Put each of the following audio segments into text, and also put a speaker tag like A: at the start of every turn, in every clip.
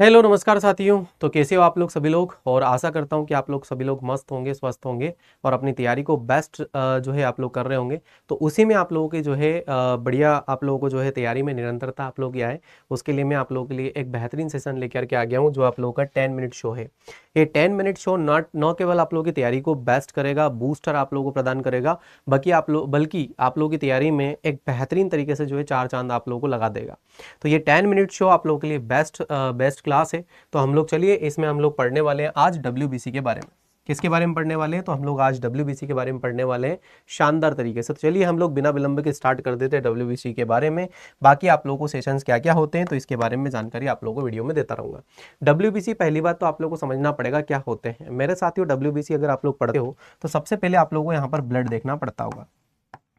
A: Hello नमस्कार साथियों। तो कैसे हो आप लोग सभी लोग, और आशा करता हूं कि आप लोग सभी लोग मस्त होंगे, स्वस्थ होंगे और अपनी तैयारी को बेस्ट जो है आप लोग कर रहे होंगे। तो उसी में आप लोगों की जो है बढ़िया आप लोगों को जो है तैयारी में निरंतरता आप लोग की आए, उसके लिए मैं आप लोगों के लिए एक बेहतरीन सेशन लेकर के आ गया हूं, जो आप लोगों का 10 मिनट शो है। ये 10 मिनट शो नॉट न केवल आप लोगों की तैयारी को बेस्ट करेगा, बूस्टर आप लोगों को प्रदान करेगा, बल्कि आप लोगों की तैयारी में एक बेहतरीन तरीके से जो है चार चांद आप लोगों को लगा देगा। तो ये 10 मिनट शो आप लोगों के लिए बेस्ट क्लास है। तो हम लोग चलिए इसमें हम लोग पढ़ने वाले हैं आज डब्ल्यूबीसी के बारे में। किसके बारे में पढ़ने वाले हैं? तो हम लोग आज डब्ल्यूबीसी के बारे में पढ़ने वाले हैं शानदार तरीके से। तो चलिए हम लोग बिना विलंब के स्टार्ट कर देते हैं डब्ल्यूबीसी के बारे में। बाकी आप लोगों को सेशंस क्या क्या होते हैं तो इसके बारे में जानकारी आप लोगों को वीडियो में देता रहूंगा। डब्ल्यूबीसी पहली बात तो आप लोगों को समझना पड़ेगा क्या होते हैं। मेरे साथियों, डब्ल्यूबीसी अगर आप लोग पढ़ते हो तो सबसे पहले आप लोगों को यहाँ पर ब्लड देखना पड़ता होगा।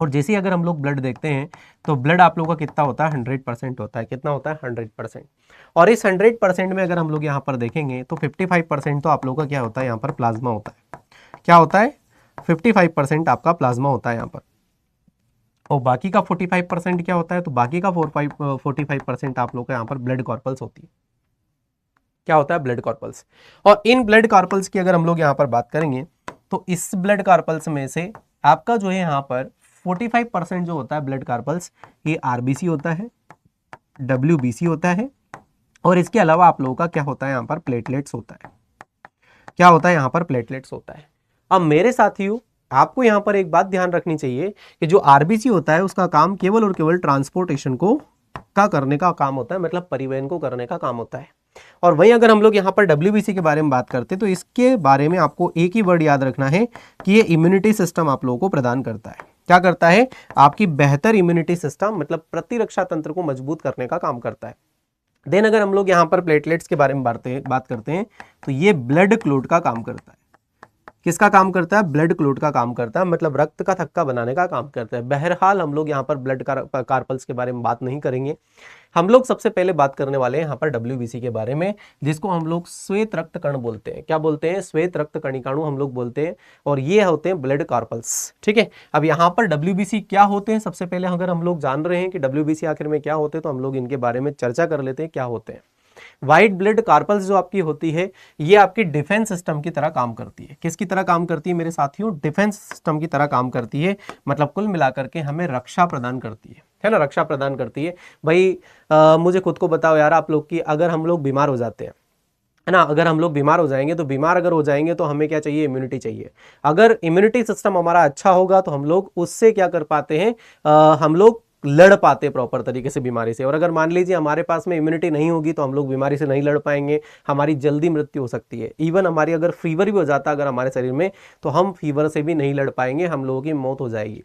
A: और जैसे ही अगर हम लोग ब्लड देखते हैं तो ब्लड आप लोगों का कितना होता है? 100% होता है। कितना होता है? 100%। और इस 100% में अगर हम लोग यहाँ पर देखेंगे तो 55% तो आप लोगों का क्या होता है? यहाँ पर प्लाज्मा होता है। क्या होता है? 55% आपका प्लाज्मा होता है यहाँ पर। और बाकी का 45% क्या होता है? तो बाकी का 45% आप लोग का यहाँ पर ब्लड कॉर्पल्स होती है। क्या होता है? ब्लड कॉर्पल्स। और इन ब्लड कॉर्पल्स की अगर हम लोग यहाँ पर बात करेंगे तो इस ब्लड कॉर्पल्स में से आपका जो है यहाँ पर 45% जो होता है ब्लड कॉर्पल्स, ये आरबीसी होता है, डब्ल्यूबीसी होता है, और इसके अलावा आप लोगों का क्या होता है? यहाँ पर प्लेटलेट्स होता है। क्या होता है? यहाँ पर प्लेटलेट्स होता है। अब मेरे साथियों, आपको यहाँ पर एक बात ध्यान रखनी चाहिए कि जो आरबीसी होता है उसका काम केवल और केवल ट्रांसपोर्टेशन को करने का काम होता है, मतलब परिवहन को करने का काम होता है। और वहीं अगर हम लोग यहाँ पर डब्ल्यूबीसी के बारे में बात करते हैं तो इसके बारे में आपको एक ही वर्ड याद रखना है कि ये इम्यूनिटी सिस्टम आप लोगों को प्रदान करता है। क्या करता है? आपकी बेहतर इम्यूनिटी सिस्टम, मतलब प्रतिरक्षा तंत्र को मजबूत करने का काम करता है। देन अगर हम लोग यहाँ पर प्लेटलेट्स के बारे में बात करते हैं तो ये ब्लड क्लोट का काम करता है। किसका काम करता है? ब्लड क्लोट का काम करता है, मतलब रक्त का थक्का बनाने का काम करता है। बहरहाल हम लोग यहाँ पर ब्लड कार्पल्स के बारे में बात नहीं करेंगे। हम लोग सबसे पहले बात करने वाले हैं यहाँ पर डब्ल्यूबीसी के बारे में, जिसको हम लोग श्वेत रक्त कण बोलते हैं। क्या बोलते हैं? श्वेत रक्त कणिकाणु हम लोग बोलते हैं, और ये होते हैं ब्लड कार्पल्स। ठीक है, अब यहाँ पर डब्ल्यूबीसी क्या होते हैं, सबसे पहले अगर हम लोग जान रहे हैं कि डब्ल्यूबीसी आखिर में क्या होते हैं तो हम लोग इनके बारे में चर्चा कर लेते हैं क्या होते हैं। व्हाइट ब्लड कार्पल्स जो आपकी होती है, ये आपकी डिफेंस सिस्टम की तरह काम करती है। किसकी तरह काम करती है मेरे साथियों? डिफेंस सिस्टम की तरह काम करती है, मतलब कुल मिलाकर के हमें रक्षा प्रदान करती है ना, रक्षा प्रदान करती है। भाई मुझे खुद को बताओ यार आप लोग की, अगर हम लोग बीमार हो जाते हैं, है ना, अगर हम लोग बीमार हो जाएंगे तो बीमार अगर हो जाएंगे तो हमें क्या चाहिए? इम्यूनिटी चाहिए। अगर इम्यूनिटी सिस्टम हमारा अच्छा होगा तो हम लोग उससे क्या कर पाते हैं? हम लोग लड़ पाते प्रॉपर तरीके से बीमारी से। और अगर मान लीजिए हमारे पास में इम्यूनिटी नहीं होगी तो हम लोग बीमारी से नहीं लड़ पाएंगे, हमारी जल्दी मृत्यु हो सकती है। इवन हमारी अगर फीवर भी हो जाता है अगर हमारे शरीर में, तो हम फीवर से भी नहीं लड़ पाएंगे, हम लोगों की मौत हो जाएगी।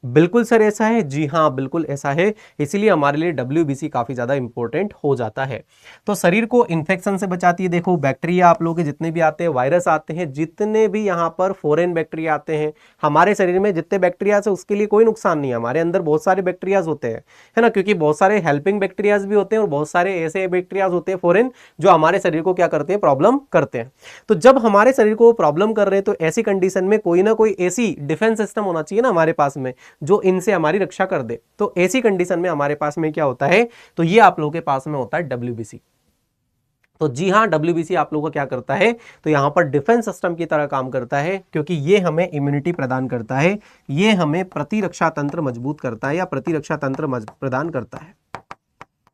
A: बिल्कुल सर ऐसा है? जी हाँ, बिल्कुल ऐसा है। इसीलिए हमारे लिए डब्ल्यूबीसी काफी ज्यादा इंपॉर्टेंट हो जाता है। तो शरीर को इन्फेक्शन से बचाती है। देखो बैक्टीरिया आप लोगों के जितने भी आते हैं, वायरस आते हैं, जितने भी यहाँ पर फॉरेन बैक्टीरिया आते हैं हमारे शरीर में, जितने बैक्टीरिया से उसके लिए कोई नुकसान नहीं है। हमारे अंदर बहुत सारे बैक्टीरियाज होते हैं, है ना, क्योंकि बहुत सारे हेल्पिंग बैक्टीरियाज भी होते हैं और बहुत सारे ऐसे बैक्टीरियाज होते हैं फॉरेन जो हमारे शरीर को क्या करते हैं? प्रॉब्लम करते हैं। तो जब हमारे शरीर को प्रॉब्लम कर रहे हैं तो ऐसी कंडीशन में कोई ना कोई ऐसी डिफेंस सिस्टम होना चाहिए ना हमारे पास में, जो इनसे हमारी रक्षा कर दे। तो ऐसी कंडीशन में हमारे पास में क्या होता है? तो ये आप लोगों के पास में होता है डब्ल्यूबीसी। तो जी हां, डब्ल्यूबीसी आप लोगों को क्या करता है? तो यहां पर डिफेंस सिस्टम की तरह काम करता है, क्योंकि ये हमें इम्यूनिटी प्रदान करता है, ये हमें प्रतिरक्षा तंत्र मजबूत करता है या प्रतिरक्षा तंत्र प्रदान करता है।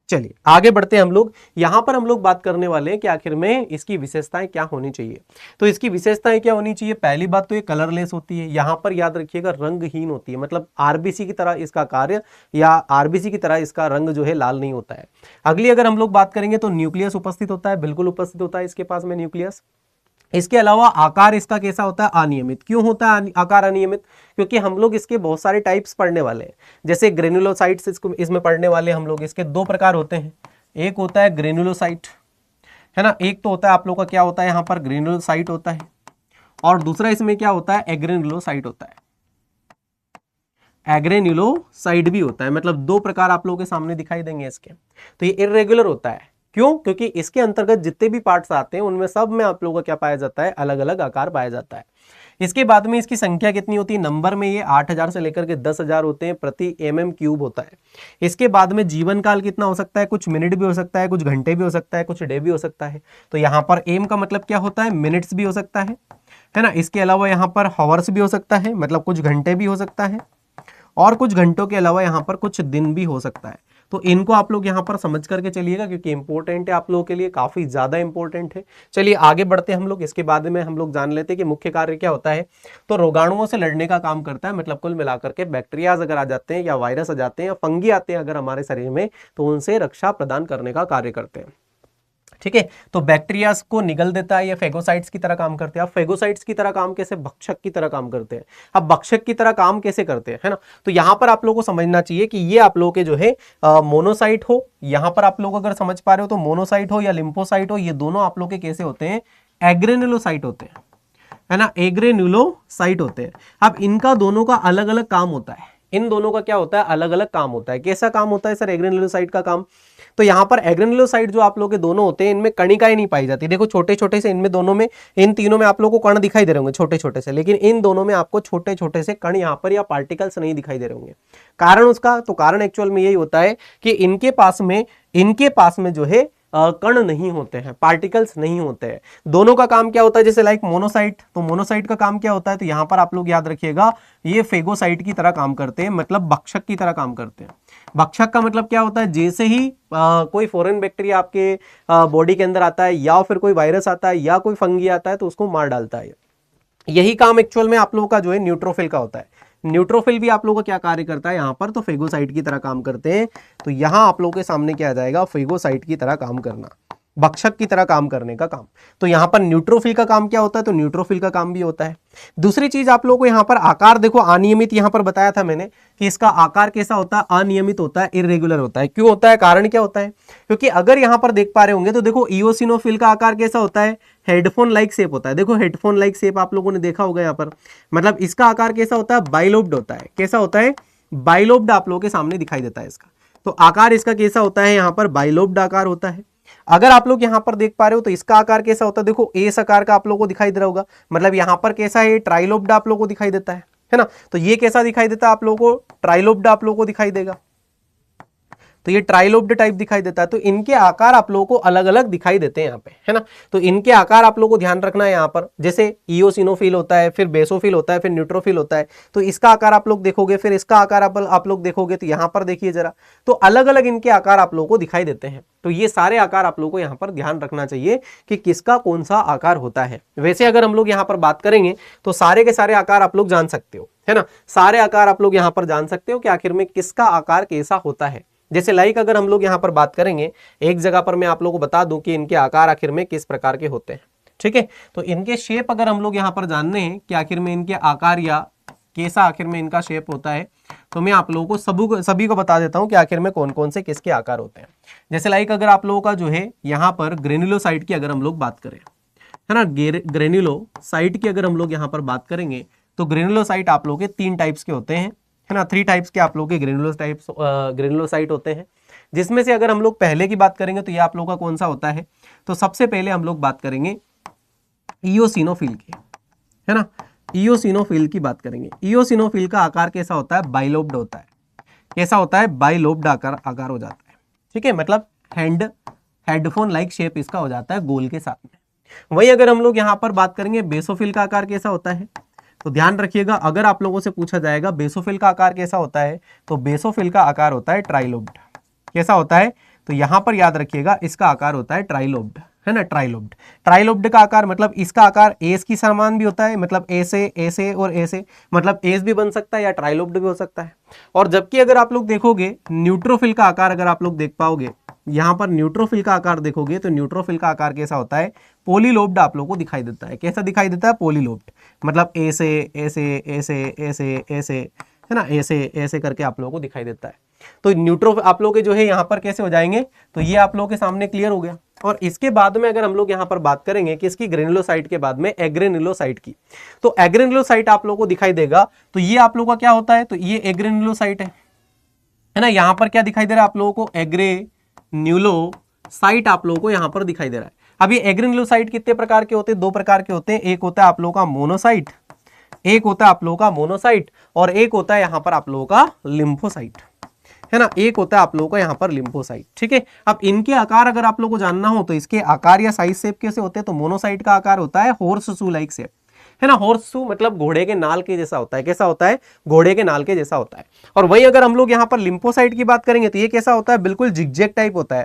A: चलिए आगे बढ़ते हैं हम लोग। यहां पर हम लोग बात करने वाले हैं कि आखिर में इसकी विशेषताएं क्या होनी चाहिए। तो इसकी विशेषताएं क्या होनी चाहिए? पहली बात तो ये कलरलेस होती है। यहां पर याद रखिएगा रंगहीन होती है, मतलब आरबीसी की तरह इसका कार्य या आरबीसी की तरह इसका रंग जो है लाल नहीं होता है। अगली अगर हम लोग बात करेंगे तो न्यूक्लियस उपस्थित होता है, बिल्कुल उपस्थित होता है इसके पास में न्यूक्लियस। इसके अलावा आकार इसका कैसा होता है? अनियमित। क्यों होता है आकार अनियमित? क्योंकि हम लोग इसके बहुत सारे टाइप्स पढ़ने वाले हैं, जैसे ग्रेनुलोसाइट्स इसमें पढ़ने वाले हम लोग। इसके दो प्रकार होते हैं, एक होता है ग्रेनुलोसाइट, है ना, एक तो होता है आप लोग का क्या होता है यहाँ पर? ग्रेनुलोसाइट होता है, और दूसरा इसमें क्या होता है? एग्रेनुलोसाइट होता है। एग्रेनुलोसाइट भी होता है, मतलब दो प्रकार आप लोगों के सामने दिखाई देंगे इसके। तो ये इरेगुलर होता है। क्यों? क्योंकि इसके अंतर्गत जितने भी पार्ट्स आते हैं उनमें सब में आप लोगों का क्या पाया जाता है? अलग अलग आकार पाया जाता है। इसके बाद में इसकी संख्या कितनी होती है, नंबर में ये 8000 से लेकर के 10,000 होते हैं प्रति mm³ होता है। इसके बाद में जीवन काल कितना हो सकता है, कुछ मिनट भी हो सकता है, कुछ घंटे भी हो सकता है, कुछ डे भी हो सकता है। तो यहाँ पर एम का मतलब क्या होता है, मिनट्स भी हो सकता है ना। इसके अलावा यहाँ पर हॉवर्स भी हो सकता है, मतलब कुछ घंटे भी हो सकता है, और कुछ घंटों के अलावा यहाँ पर कुछ दिन भी हो सकता है। तो इनको आप लोग यहाँ पर समझ करके चलिएगा, क्योंकि इंपॉर्टेंट है आप लोगों के लिए, काफी ज्यादा इंपॉर्टेंट है। चलिए आगे बढ़ते हैं हम लोग। इसके बाद में हम लोग जान लेते हैं कि मुख्य कार्य क्या होता है। तो रोगाणुओं से लड़ने का काम करता है, मतलब कुल मिलाकर के बैक्टीरियाज अगर आ जाते हैं या वायरस आ जाते हैं या फंगी आते हैं अगर हमारे शरीर में, तो उनसे रक्षा प्रदान करने का कार्य करते हैं। ठीक है, तो बैक्टीरियाज को निगल देता है, ये फेगोसाइट्स की तरह काम करते हैं। अब फेगोसाइट्स की तरह काम कैसे, भक्षक की तरह काम करते हैं। अब भक्षक की तरह काम कैसे करते हैं, है ना। तो यहां पर आप लोगों को समझना चाहिए कि ये आप लोगों के जो है मोनोसाइट हो, यहां पर आप लोग अगर समझ पा रहे हो तो मोनोसाइट हो या लिम्फोसाइट हो, ये दोनों आप लोग के कैसे होते हैं, एग्रेनुलोसाइट होते हैं, है ना, एग्रेनुलोसाइट होते हैं। अब इनका दोनों का अलग अलग काम होता है, इन दोनों का क्या होता है, अलग अलग काम होता है। कैसा काम होता है सर एग्रेनुलोसाइट का काम, तो यहाँ पर एग्रेनुलोसाइट जो आप लोग के दोनों होते हैं, इनमें कणिकाएं नहीं पाई जाती। देखो छोटे छोटे से इनमें दोनों में, इन तीनों में आप लोगों को कण दिखाई दे रहे होंगे छोटे छोटे से, लेकिन इन दोनों में आपको छोटे छोटे से कण यहाँ पर या पार्टिकल्स नहीं दिखाई दे रहे होंगे। कारण उसका, तो कारण एक्चुअल में यही होता है कि इनके पास में जो है कण नहीं होते हैं, पार्टिकल्स नहीं होते हैं। दोनों का काम क्या होता है, जैसे लाइक मोनोसाइट, तो मोनोसाइट का काम क्या होता है, तो यहां पर आप लोग याद रखिएगा ये फेगोसाइट की तरह काम करते हैं, मतलब भक्षक की तरह काम करते हैं। भक्षक का मतलब क्या होता है, जैसे ही कोई फॉरेन बैक्टीरिया आपके बॉडी के अंदर आता है, या फिर कोई वायरस आता है, या कोई फंगी आता है, तो उसको मार डालता है। यही काम एक्चुअल में आप लोगों का जो है न्यूट्रोफिल का होता है। न्यूट्रोफिल भी आप लोगों का क्या कार्य करता है यहाँ पर, तो फेगोसाइट की तरह काम करते हैं। तो यहाँ आप लोगों के सामने क्या आ जाएगा, फेगोसाइट की तरह काम करना, भक्षक की तरह काम करने का काम। तो यहाँ पर न्यूट्रोफिल का काम क्या होता है, तो न्यूट्रोफिल का काम भी होता है। दूसरी चीज आप लोगों को यहाँ पर आकार देखो, अनियमित यहाँ पर बताया था मैंने कि इसका आकार कैसा होता है, अनियमित होता है, इरेगुलर होता है। क्यों होता है, कारण क्या होता है, क्योंकि अगर यहाँ पर देख पा रहे होंगे तो देखो इओसिनोफिल का आकार कैसा होता है, हेडफोन लाइक शेप होता है। देखो हेडफोन लाइक शेप आप लोगों ने देखा होगा यहाँ पर, मतलब इसका आकार कैसा होता है, बाइलोब्ड होता है। कैसा होता है, बाइलोब्ड आप लोगों के सामने दिखाई देता है इसका। तो आकार इसका कैसा होता है, यहाँ पर बाइलोब्ड आकार होता है। अगर आप लोग यहां पर देख पा रहे हो तो इसका आकार कैसा होता है, देखो एस आकार का आप लोगों को दिखाई दे रहा होगा, मतलब यहां पर कैसा है, ट्राइलोब्ड आप लोगों को दिखाई देता है ना। तो ये कैसा दिखाई देता है आप लोगों को, ट्राइलोब्ड आप लोगों को दिखाई देगा। तो ये ट्राइलोब्ड टाइप दिखाई देता है। तो इनके आकार आप लोगों को अलग अलग दिखाई देते हैं यहाँ पे, है ना। तो इनके आकार आप लोगों को ध्यान रखना है यहाँ पर, जैसे इओसिनोफिल होता है, फिर बेसोफिल होता है, फिर न्यूट्रोफिल होता है। तो इसका आकार आप लोग देखोगे, फिर इसका आकार आप लोग देखोगे, तो यहाँ पर देखिए जरा, तो अलग अलग इनके आकार आप लोगों को दिखाई देते हैं। तो ये सारे आकार आप लोगों को यहाँ पर ध्यान रखना चाहिए कि किसका कौन सा आकार होता है। वैसे अगर हम लोग यहाँ पर बात करेंगे तो सारे के सारे आकार आप लोग जान सकते हो, है ना। सारे आकार आप लोग यहाँ पर जान सकते हो कि आखिर में किसका आकार कैसा होता है। जैसे लाइक अगर हम लोग यहाँ पर बात करेंगे, एक जगह पर मैं आप लोगों को बता दूं कि इनके आकार आखिर में किस प्रकार के होते हैं, ठीक है। तो इनके शेप अगर हम लोग यहाँ पर जानने हैं कि आखिर में इनके आकार या कैसा आखिर में इनका शेप होता है, तो मैं आप लोगों को सभी को बता देता हूं कि आखिर में कौन कौन से किसके आकार होते हैं। जैसे लाइक अगर आप लोगों का जो है यहाँ पर ग्रेन्युलोसाइट की अगर हम लोग बात करें, है ना, ग्रेन्युलोसाइट की अगर हम लोग यहाँ पर बात करेंगे, तो ग्रेन्युलोसाइट आप लोगों के 3 टाइप्स के होते हैं, है ना। 3 टाइप्स के आप लोगों के ग्रेन्युलोसाइट होते हैं, जिसमें से अगर हम लोग पहले की बात करेंगे तो ये आप लोगों का कौन सा होता है, तो सबसे पहले हम लोग बात करेंगे इओसिनोफिल की, है ना। इओसिनोफिल की बात करेंगे। इओसिनोफिल का आकार कैसा होता है, बाइलोब्ड होता है। कैसा होता है, बाइलोब्ड आकार हो जाता है, ठीक है, मतलब हेडफोन लाइक शेप इसका हो जाता है गोल के साथ में। वही अगर हम लोग यहाँ पर बात करेंगे बेसोफिल का आकार कैसा होता है, तो ध्यान रखिएगा अगर आप लोगों से पूछा जाएगा बेसोफिल का आकार कैसा होता है, तो बेसोफिल का आकार होता है ट्राइलोब्ड। कैसा होता है, तो यहां पर याद रखिएगा इसका आकार होता है ट्राइलोब्ड, है ना, ट्राइलोब्ड। ट्राइलोब्ड का आकार मतलब इसका आकार एस की समान भी होता है, मतलब ऐसे ऐसे और ऐसे, मतलब एस भी बन सकता है या ट्राइलोब्ड भी हो सकता है। और जबकि अगर आप लोग देखोगे न्यूट्रोफिल का आकार अगर आप लोग देख पाओगे, यहां पर न्यूट्रोफिल का आकार देखोगे तो न्यूट्रोफिल का आकार कैसा होता है, पोलीलोब्ड आप लोगों को दिखाई देता है। कैसा दिखाई देता है, पोलीलोब्ड, मतलब ऐसे ऐसे ऐसे ऐसे ऐसे, है ना, ऐसे ऐसे करके आप लोगों को दिखाई देता है। तो न्यूट्रो आप लोग के जो है यहाँ पर कैसे हो जाएंगे, तो ये आप लोगों के सामने क्लियर हो गया। और इसके बाद में अगर हम लोग यहाँ पर बात करेंगे कि इसकी ग्रेन्युलोसाइट के बाद में एग्रेनुलोसाइट की, तो एग्रेनुलोसाइट आप लोगों को दिखाई देगा। तो ये आप लोगों का क्या होता है, तो ये एग्रेनुलोसाइट है ना। यहाँ पर क्या दिखाई दे रहा है आप लोगों को, एग्रेनुलोसाइट आप लोगों को यहाँ पर दिखाई दे रहा है। अब ये एग्रेनुलोसाइट कितने प्रकार के होते हैं, 2 प्रकार के होते हैं। एक होता है आप लोगों का मोनोसाइट एक होता है आप लोगों का मोनोसाइट और एक होता है यहां पर आप लोगों का लिम्फोसाइट, है ना, एक होता है आप लोगों का यहाँ पर लिम्फोसाइट। ठीक है, अब इनके आकार अगर आप लोगों को जानना हो तो इसके आकार या साइज शेप कैसे होते हैं, तो मोनोसाइट का आकार होता है हॉर्स शू लाइक शेप, है ना, हॉर्स शू मतलब घोड़े के नाल के जैसा होता है, कैसा होता है, घोड़े के नाल के जैसा होता है। और वही अगर हम लोग यहाँ पर लिम्फोसाइट की बात करेंगे तो ये कैसा होता है, बिल्कुल जिगजैग टाइप होता है।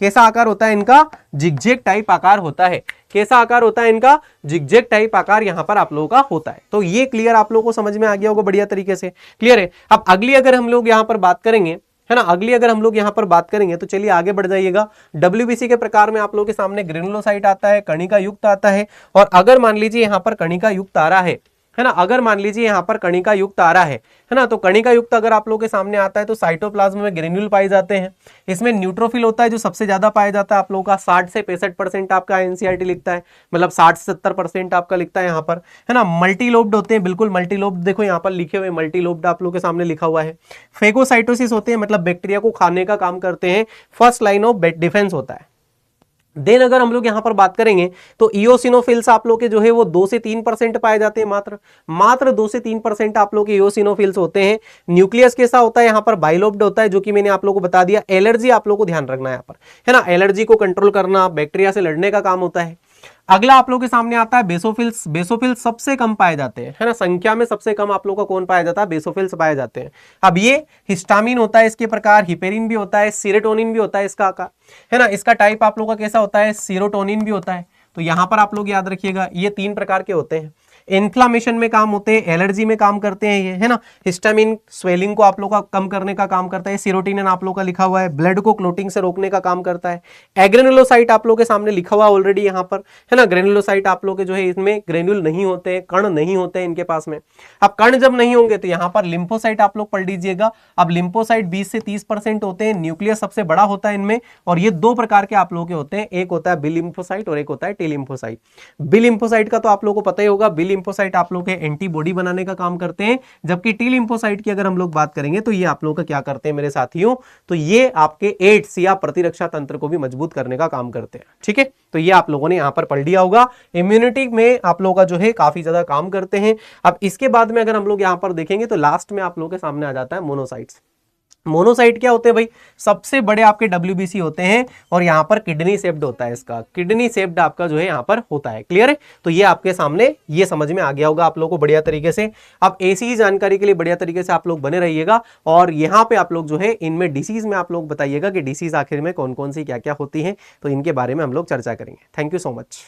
A: कैसा आकार होता है इनका, जिगजैग टाइप आकार होता है। कैसा आकार होता है इनका, जिगजैग टाइप आकार यहां पर आप लोगों का होता है। तो ये क्लियर आप लोगों को समझ में आ गया होगा बढ़िया तरीके से, क्लियर है। अब अगली अगर हम लोग यहां पर बात करेंगे, है ना, अगली अगर हम लोग यहां पर बात करेंगे तो चलिए आगे बढ़ जाइएगा। डब्ल्यूबीसी के प्रकार में आप लोगों के सामने ग्रेनुलोसाइट आता है, कणिका युक्त आता है। और अगर मान लीजिए यहां पर कणिका युक्त आ रहा है ना, अगर मान लीजिए यहां पर कणिका युक्त आ रहा है ना, तो कणिका युक्त अगर आप लोगों के सामने आता है तो साइटोप्लाज्म में ग्रेन्यूल पाए जाते हैं। इसमें न्यूट्रोफिल होता है जो सबसे ज्यादा पाया जाता है आप लोगों का, 60 से 65% आपका एनसीईआरटी लिखता है, मतलब 60 से 70% आपका लिखता है यहाँ पर, है ना। मल्टीलोब्ड होते हैं, बिल्कुल मल्टीलोब्ड, देखो यहाँ पर लिखे हुए मल्टीलोब्ड आप लोगों के सामने लिखा हुआ है। फेगोसाइटोसिस होते हैं, मतलब बैक्टीरिया को खाने का काम करते हैं। फर्स्ट लाइन ऑफ डिफेंस होता है। देन अगर हम लोग यहां पर बात करेंगे तो इओसिनोफिल्स आप लोग के जो है वो 2 से 3% पाए जाते हैं, मात्र 2 से 3% आप लोग के इओसिनोफिल्स होते हैं। न्यूक्लियस कैसा होता है यहाँ पर, बाइलोब्ड होता है, जो कि मैंने आप लोगों को बता दिया। एलर्जी आप लोग को ध्यान रखना है यहाँ पर, है ना, एलर्जी को कंट्रोल करना, बैक्टीरिया से लड़ने का काम होता है। अगला आप लोग के सामने आता है बेसोफिल्स। बेसोफिल्स सबसे कम पाए जाते हैं, है ना, संख्या में सबसे कम आप लोग का कौन पाया जाता है, बेसोफिल्स पाए जाते हैं। अब ये हिस्टामिन होता है इसके प्रकार, हिपेरिन भी होता है, सीरोटोनिन भी होता है इसका आकार, है ना। इसका टाइप आप लोग का कैसा होता है, सीरोटोनिन भी होता है। तो यहां पर आप लोग याद रखिएगा ये 3 प्रकार के होते हैं। इन्फ्लामेशन में काम होते हैं, एलर्जी में काम करते हैं ये, है ना। हिस्टामिन स्वेलिंग को आप लोग का कम करने का काम करता है, सीरोटिनिन आप लोग का लिखा हुआ है, ब्लड को क्लोटिंग से रोकने का काम करता है। एग्रेनुलोसाइट आप लोग के सामने लिखा हुआ ऑलरेडी यहाँ पर, है ना। ग्रेनुलोसाइट आप लोग के जो है इसमें ग्रेन्यूल नहीं होते, कण नहीं होते इनके पास में। अब कण जब नहीं होंगे तो यहाँ पर लिम्फोसाइट आप लोग पढ़ लीजिएगा। अब लिम्फोसाइट 20 से 30% होते हैं, न्यूक्लियस सबसे बड़ा होता है इनमें। और ये 2 प्रकार के आप लोग के होते हैं, एक होता है बी लिम्फोसाइट और एक होता है टी लिम्फोसाइट। बी लिम्फोसाइट का तो आप लोग को पता ही होगा, बी लिम्फोसाइट आप लोग के एंटीबॉडी बनाने का काम करते हैं, जबकि टी लिम्फोसाइट की अगर हम लोग बात करेंगे तो ये आप लोग का क्या करते हैं मेरे साथियों, तो ये आपके एड्स या प्रतिरक्षा तंत्र को भी मजबूत करने का काम करते हैं। ठीक है, तो ये आप लोगों ने यहां पर पढ़ लिया होगा। इम्यूनिटी में आप लोगों का जो है काफी ज्यादा काम करते हैं। अब इसके बाद में अगर हम लोग यहां पर देखेंगे तो लास्ट में आप लोगों के सामने आ जाता है मोनोसाइट्स। मोनोसाइट क्या होते हैं भाई, सबसे बड़े आपके डब्ल्यूबीसी होते हैं और यहां पर किडनी शेप्ड होता है, इसका किडनी शेप्ड आपका जो है यहां पर होता है। क्लियर है, तो ये आपके सामने ये समझ में आ गया होगा आप लोगों को बढ़िया तरीके से। अब ऐसी ही जानकारी के लिए बढ़िया तरीके से आप लोग बने रहिएगा और यहाँ पे आप लोग जो है इनमें डिसीज में आप लोग बताइएगा कि डिसीज आखिर में कौन कौन सी क्या क्या होती है, तो इनके बारे में हम लोग चर्चा करेंगे। Thank you so much.